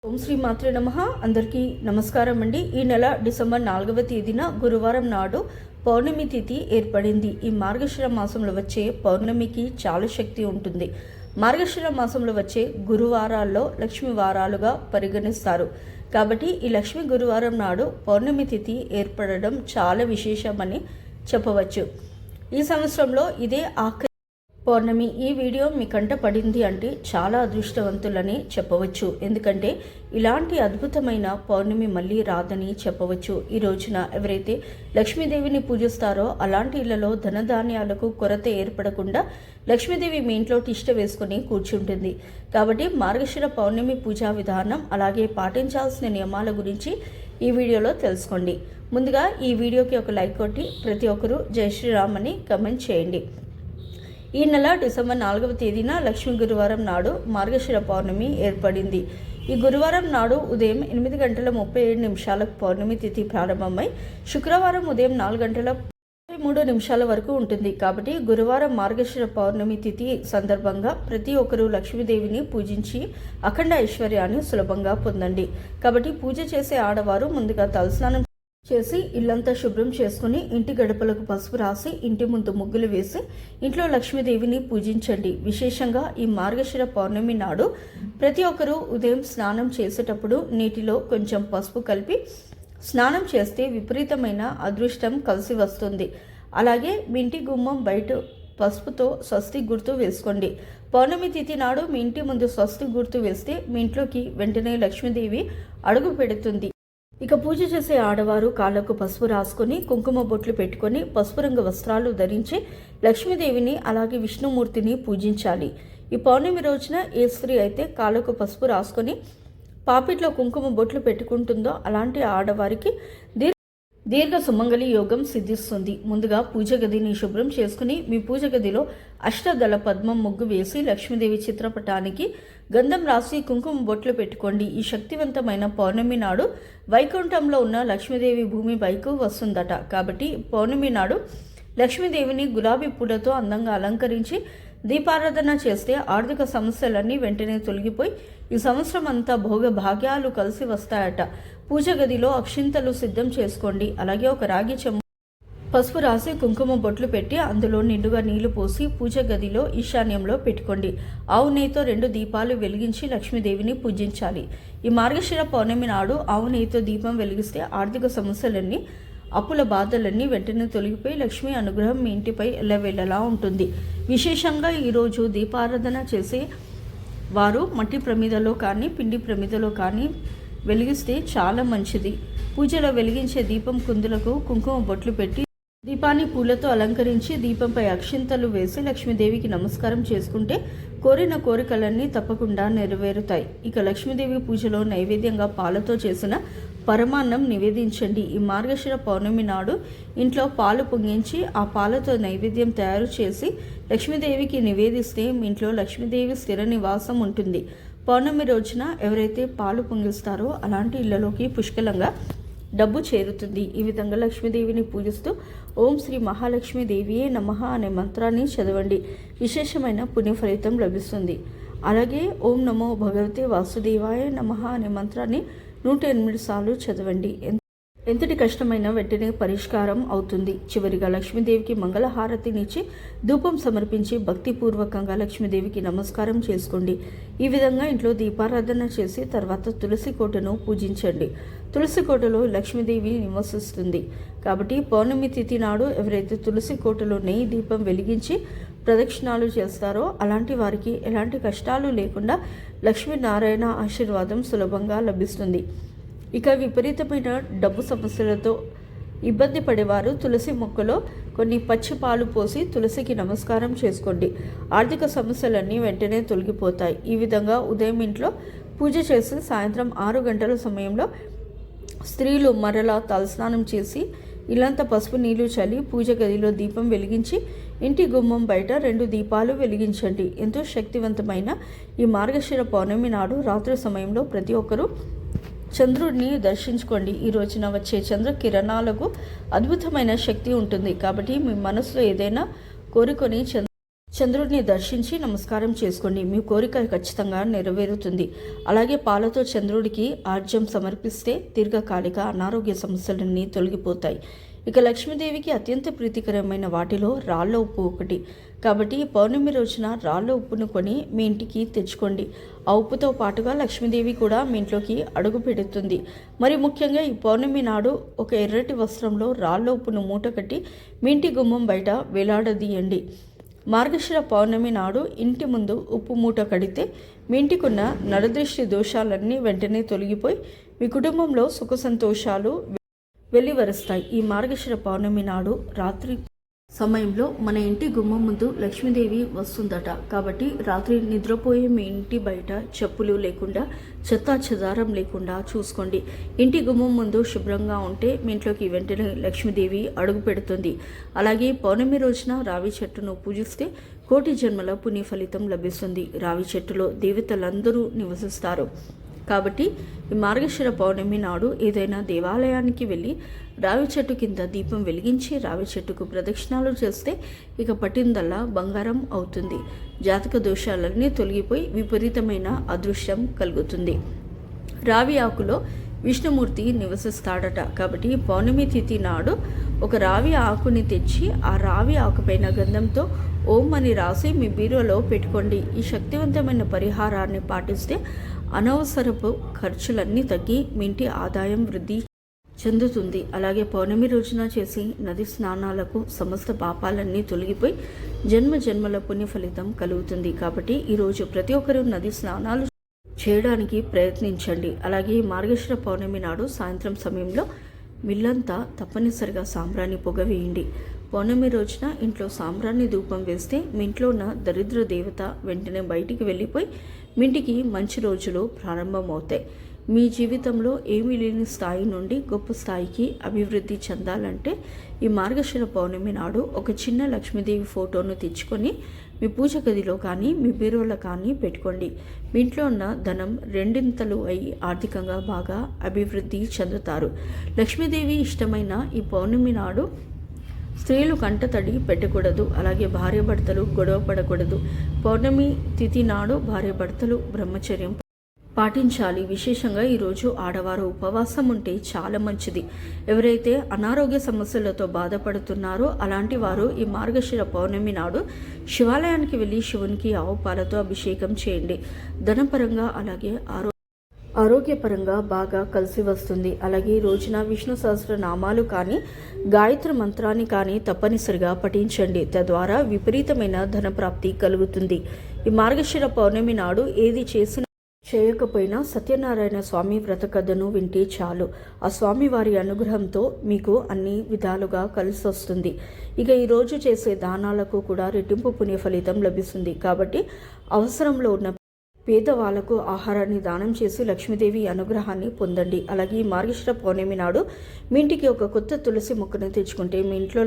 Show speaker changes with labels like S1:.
S1: ఓం శ్రీ మాత్రే నమః. అందరికీ నమస్కారం అండి. ఈ నెల డిసెంబర్ 4వ తేదీన గురువారం నాడు పౌర్ణమి తిథి ఏర్పడింది. ఈ మార్గశిర మాసంలో వచ్చే పౌర్ణమికి చాలా శక్తి ఉంటుంది. మార్గశిర మాసంలో వచ్చే గురువారాల్లో లక్ష్మీ వారాలుగా పరిగణిస్తారు. కాబట్టి ఈ లక్ష్మీ గురువారం నాడు పౌర్ణమి తిథి ఏర్పడడం చాలా విశేషమని చెప్పవచ్చు. ఈ సంవత్సరంలో ఇదే ఆఖరి పౌర్ణమి. ఈ వీడియో మీ కంట పడింది అంటే చాలా అదృష్టవంతులని చెప్పవచ్చు. ఎందుకంటే ఇలాంటి అద్భుతమైన పౌర్ణమి మళ్ళీ రాదని చెప్పవచ్చు. ఈ రోజున ఎవరైతే లక్ష్మీదేవిని పూజిస్తారో అలాంటి ఇళ్లలో ధనధాన్యాలకు కొరత ఏర్పడకుండా లక్ష్మీదేవి మీ ఇంట్లో తిష్ట వేసుకుని కూర్చుంటుంది. కాబట్టి మార్గశిర పౌర్ణమి పూజా విధానం అలాగే పాటించాల్సిన నియమాల గురించి ఈ వీడియోలో తెలుసుకోండి. ముందుగా ఈ వీడియోకి ఒక లైక్ కొట్టి ప్రతి ఒక్కరూ జై శ్రీరామ్ అని కమెంట్ చేయండి. ఈ నెల డిసెంబర్ 4వ తేదీన లక్ష్మీ గురువారం నాడు మార్గశిర పౌర్ణమి ఏర్పడింది. ఈ గురువారం నాడు ఉదయం 8:37 పౌర్ణమి తిథి ప్రారంభమై శుక్రవారం ఉదయం 4:33 వరకు ఉంటుంది. కాబట్టి గురువారం మార్గశిర పౌర్ణమి తిథి సందర్భంగా ప్రతి ఒక్కరూ లక్ష్మీదేవిని పూజించి అఖండ ఐశ్వర్యాన్ని సులభంగా పొందండి. కాబట్టి పూజ చేసే ఆడవారు ముందుగా తలస్నానం చేసి ఇల్లంతా శుభ్రం చేసుకుని ఇంటి గడపలకు పసుపు రాసి ఇంటి ముందు ముగ్గులు వేసి ఇంట్లో లక్ష్మీదేవిని పూజించండి. విశేషంగా ఈ మార్గశిర పౌర్ణమి నాడు ప్రతి ఒక్కరూ ఉదయం స్నానం చేసేటప్పుడు నీటిలో కొంచెం పసుపు కలిపి స్నానం చేస్తే విపరీతమైన అదృష్టం కలిసి వస్తుంది. అలాగే మీ ఇంటి గుమ్మం బయట పసుపుతో స్వస్తి గుర్తు వేసుకోండి. పౌర్ణమి తిథి నాడు మీ ఇంటి ముందు స్వస్తి గుర్తు వేస్తే మీ ఇంట్లోకి వెంటనే లక్ష్మీదేవి అడుగు పెడుతుంది. ఇక పూజ చేసే ఆడవారు కాళ్ళకు పసుపు రాసుకొని కుంకుమ బొట్లు పెట్టుకొని పసుపు రంగు వస్త్రాలు ధరించి లక్ష్మీదేవిని అలాగే విష్ణుమూర్తిని పూజించాలి. ఈ పౌర్ణమి రోజున ఏ స్త్రీ అయితే కాళ్ళకు పసుపు రాసుకొని పాపిట్లో కుంకుమ బొట్లు పెట్టుకుంటుందో అలాంటి ఆడవారికి దీర్ఘ సుమంగళి యోగం సిద్ధిస్తుంది. ముందుగా పూజ గదిని శుభ్రం చేసుకుని మీ పూజ గదిలో అష్టదళ పద్మం ముగ్గు వేసి లక్ష్మీదేవి చిత్రపటానికి గంధం రాసి కుంకుమ బొట్లు పెట్టుకోండి. ఈ శక్తివంతమైన పౌర్ణమి నాడు వైకుంఠంలో ఉన్న లక్ష్మీదేవి భూమి పైకి వస్తుందట. కాబట్టి పౌర్ణమి నాడు లక్ష్మీదేవిని గులాబీ పూలతో అందంగా అలంకరించి దీపారాధన చేస్తే ఆర్థిక సమస్యలన్నీ వెంటనే తొలగిపోయి ఈ సంవత్సరం అంతా భోగ భాగ్యాలు కలిసి వస్తాయట. పూజ గదిలో అక్షింతలు సిద్ధం చేసుకోండి. అలాగే ఒక రాగి చెంబు పసుపు రాసి కుంకుమ బొట్లు పెట్టి అందులో నిండుగా నీళ్లు పోసి పూజ గదిలో ఈశాన్యంలో పెట్టుకోండి. ఆవు నెయ్యితో 2 దీపాలు వెలిగించి లక్ష్మీదేవిని పూజించాలి. ఈ మార్గశిర పౌర్ణమి నాడు ఆవు నెయ్యితో దీపం వెలిగిస్తే ఆర్థిక సమస్యలన్నీ అప్పుల బాధలన్నీ వెంటనే తొలగిపోయి లక్ష్మీ అనుగ్రహం మీ ఇంటిపై ఎల్లవేళలా ఉంటుంది. విశేషంగా ఈరోజు దీపారాధన చేసే వారు మట్టి ప్రమిదలో కానీ పిండి ప్రమిదలో కానీ వెలిగిస్తే చాలా మంచిది. పూజలో వెలిగించే దీపం కుందులకు కుంకుమ బొట్లు పెట్టి దీపాన్ని పూలతో అలంకరించి దీపంపై అక్షింతలు వేసి లక్ష్మీదేవికి నమస్కారం చేసుకుంటే కోరిన కోరికలన్నీ తప్పకుండా నెరవేరుతాయి. ఇక లక్ష్మీదేవి పూజలో నైవేద్యంగా పాలతో చేసిన పరమాన్నం నివేదించండి. ఈ మార్గశిర పౌర్ణమి నాడు ఇంట్లో పాలు పొంగించి ఆ పాలతో నైవేద్యం తయారు చేసి లక్ష్మీదేవికి నివేదిస్తే మీ ఇంట్లో లక్ష్మీదేవి స్థిర నివాసం ఉంటుంది. పౌర్ణమి రోజున ఎవరైతే పాలు పొంగిస్తారో అలాంటి ఇళ్లలోకి పుష్కలంగా డబ్బు చేరుతుంది. ఈ విధంగా లక్ష్మీదేవిని పూజిస్తూ ఓం శ్రీ మహాలక్ష్మీదేవియే నమః అనే మంత్రాన్ని చదవండి. విశేషమైన పుణ్య ఫలితం లభిస్తుంది. అలాగే ఓం నమో భగవతే వాసుదేవాయ నమః అనే మంత్రాన్ని 108 సార్లు చదవండి. ఎంతటి కష్టమైన వెంటనే పరిష్కారం అవుతుంది. చివరిగా లక్ష్మీదేవికి మంగళహారతినిచ్చి ధూపం సమర్పించి భక్తిపూర్వకంగా లక్ష్మీదేవికి నమస్కారం చేసుకోండి. ఈ విధంగా ఇంట్లో దీపారాధన చేసి తర్వాత తులసి కోటను పూజించండి. తులసి కోటలో లక్ష్మీదేవి నివసిస్తుంది. కాబట్టి పౌర్ణమి తిథి నాడు ఎవరైతే తులసి కోటలో నెయ్యి దీపం వెలిగించి ప్రదక్షిణాలు చేస్తారో అలాంటి వారికి ఎలాంటి కష్టాలు లేకుండా లక్ష్మీనారాయణ ఆశీర్వాదం సులభంగా లభిస్తుంది. ఇక విపరీతమైన డబ్బు సమస్యలతో ఇబ్బంది పడేవారు తులసి మొక్కలో కొన్ని పచ్చి పాలు పోసి తులసికి నమస్కారం చేసుకోండి. ఆర్థిక సమస్యలన్నీ వెంటనే తొలగిపోతాయి. ఈ విధంగా ఉదయం ఇంట్లో పూజ చేసి సాయంత్రం 6 గంటల సమయంలో స్త్రీలు మరలా తలస్నానం చేసి ఇల్లంతా పసుపు నీళ్లు చల్లి పూజ గదిలో దీపం వెలిగించి ఇంటి గుమ్మం బయట 2 దీపాలు వెలిగించండి. ఎంతో శక్తివంతమైన ఈ మార్గశిర పౌర్ణమి నాడు రాత్రి సమయంలో ప్రతి ఒక్కరూ చంద్రుడిని దర్శించుకోండి. ఈ రోజున వచ్చే చంద్ర కిరణాలకు అద్భుతమైన శక్తి ఉంటుంది. కాబట్టి మీ మనసులో ఏదైనా కోరుకొని చంద్రుడిని దర్శించి నమస్కారం చేసుకోండి. మీ కోరిక ఖచ్చితంగా నెరవేరుతుంది. అలాగే పాలతో చంద్రుడికి ఆర్జ్యం సమర్పిస్తే దీర్ఘకాలిక అనారోగ్య సమస్యలన్నీ తొలగిపోతాయి. ఇక లక్ష్మీదేవికి అత్యంత ప్రీతికరమైన వాటిలో రాళ్ళ ఉప్పు ఒకటి. కాబట్టి పౌర్ణమి రోజున రాళ్ళ ఉప్పును కొని మీ ఇంటికి తెచ్చుకోండి. ఆ ఉప్పుతో పాటుగా లక్ష్మీదేవి కూడా మీ ఇంట్లోకి అడుగు పెడుతుంది. మరి ముఖ్యంగా ఈ పౌర్ణమి నాడు ఒక ఎర్రటి వస్త్రంలో రాళ్ళ ఉప్పును మూట కట్టి మీ ఇంటి గుమ్మం బయట వేలాడదీయండి. మార్గశిర పౌర్ణమి నాడు ఇంటి ముందు ఉప్పు మూట కడితే మీ ఇంటికున్న నరదృష్టి దోషాలన్నీ వెంటనే తొలగిపోయి మీ కుటుంబంలో సుఖ సంతోషాలు వెల్లివరుస్తాయి. ఈ మార్గశిర పౌర్ణమి నాడు రాత్రి సమయంలో మన ఇంటి గుమ్మం ముందు లక్ష్మీదేవి వస్తుందట. కాబట్టి రాత్రి నిద్రపోయే మీ ఇంటి బయట చెప్పులు లేకుండా చెత్తా చెదారం లేకుండా చూసుకోండి. ఇంటి గుమ్మం ముందు శుభ్రంగా ఉంటే మీ ఇంట్లోకి వెంటనే లక్ష్మీదేవి అడుగు పెడుతుంది. అలాగే పౌర్ణమి రోజున రావి చెట్టును పూజిస్తే కోటి జన్మల పుణ్య ఫలితం లభిస్తుంది. రావి చెట్టులో దేవతలందరూ నివసిస్తారు. కాబట్టి ఈ మార్గశిర పౌర్ణమి నాడు ఏదైనా దేవాలయానికి వెళ్ళి రావి చెట్టు కింద దీపం వెలిగించి రావి చెట్టుకు ప్రదక్షిణాలు చేస్తే ఇక పట్టిందల్లా బంగారం అవుతుంది. జాతక దోషాలన్నీ తొలగిపోయి విపరీతమైన అదృష్టం కలుగుతుంది. రావి ఆకులో విష్ణుమూర్తి నివసిస్తాడట. కాబట్టి పౌర్ణమి తిథి నాడు ఒక రావి ఆకుని తెచ్చి ఆ రావి ఆకుపైన గంధంతో ఓం అని రాసి మీ బీరువాలో పెట్టుకోండి. ఈ శక్తివంతమైన పరిహారాన్ని పాటిస్తే అనవసరపు ఖర్చులన్నీ తగ్గి మీ ఇంటి ఆదాయం వృద్ధి చెందుతుంది. అలాగే పౌర్ణమి రోజున చేసి నది స్నానాలకు సమస్త పాపాలన్నీ తొలగిపోయి జన్మ జన్మల పుణ్య ఫలితం కలుగుతుంది. కాబట్టి ఈరోజు ప్రతి ఒక్కరూ నది స్నానాలు చేయడానికి ప్రయత్నించండి. అలాగే మార్గశిర పౌర్ణమి నాడు సాయంత్రం సమయంలో మిల్లంతా తప్పనిసరిగా సాంబ్రాణి పొగ వేయండి. పౌర్ణమి రోజున ఇంట్లో సాంబ్రాణి ధూపం వేస్తే మీ ఇంట్లో ఉన్న దరిద్ర దేవత వెంటనే బయటికి వెళ్ళిపోయి మీ ఇంటికి మంచి రోజులు ప్రారంభమవుతాయి. మీ జీవితంలో ఏమీ లేని స్థాయి నుండి గొప్ప స్థాయికి అభివృద్ధి చెందాలంటే ఈ మార్గశిర పౌర్ణమి నాడు ఒక చిన్న లక్ష్మీదేవి ఫోటోను తెచ్చుకొని మీ పూజ గదిలో కానీ మీ బీరువాలో కానీ పెట్టుకోండి. మీ ఇంట్లో ఉన్న ధనం రెండింతలు అయి ఆర్థికంగా బాగా అభివృద్ధి చెందుతారు. లక్ష్మీదేవి ఇష్టమైన ఈ పౌర్ణమి నాడు స్త్రీలు కంటతడి పెట్టకూడదు. అలాగే భార్యాభర్తలు గొడవ పడకూడదు. పౌర్ణమి తిథి నాడు భార్యాభర్తలు బ్రహ్మచర్యం పాటించాలి. విశేషంగా ఈరోజు ఆడవారు ఉపవాసం ఉంటే చాలా మంచిది. ఎవరైతే అనారోగ్య సమస్యలతో బాధపడుతున్నారో అలాంటి వారు ఈ మార్గశిర పౌర్ణమి నాడు శివాలయానికి వెళ్ళి శివునికి ఆవు పాలతో అభిషేకం చేయండి. ధనపరంగా అలాగే ఆరోగ్యపరంగా బాగా కలిసి వస్తుంది. అలాగే ఈ రోజున విష్ణు సహస్రనామాలు కానీ గాయత్రి మంత్రాన్ని కానీ తప్పనిసరిగా పఠించండి. తద్వారా విపరీతమైన ధనప్రాప్తి కలుగుతుంది. ఈ మార్గశిర పౌర్ణమి నాడు ఏది చేయకపోయినా సత్యనారాయణ స్వామి వ్రత కథను వింటే చాలు. ఆ స్వామి వారి అనుగ్రహంతో మీకు అన్ని విధాలుగా కలిసి వస్తుంది. ఇక ఈరోజు చేసే దానాలకు కూడా రెట్టింపు పుణ్య ఫలితం లభిస్తుంది. కాబట్టి అవసరంలో ఉన్న పేదవాళ్లకు ఆహారాన్ని దానం చేసి లక్ష్మీదేవి అనుగ్రహాన్ని పొందండి. అలాగే ఈ మార్గశిర పౌర్ణమి నాడు మీ ఇంటికి ఒక కొత్త తులసి మొక్కను తెచ్చుకుంటే మీ ఇంట్లో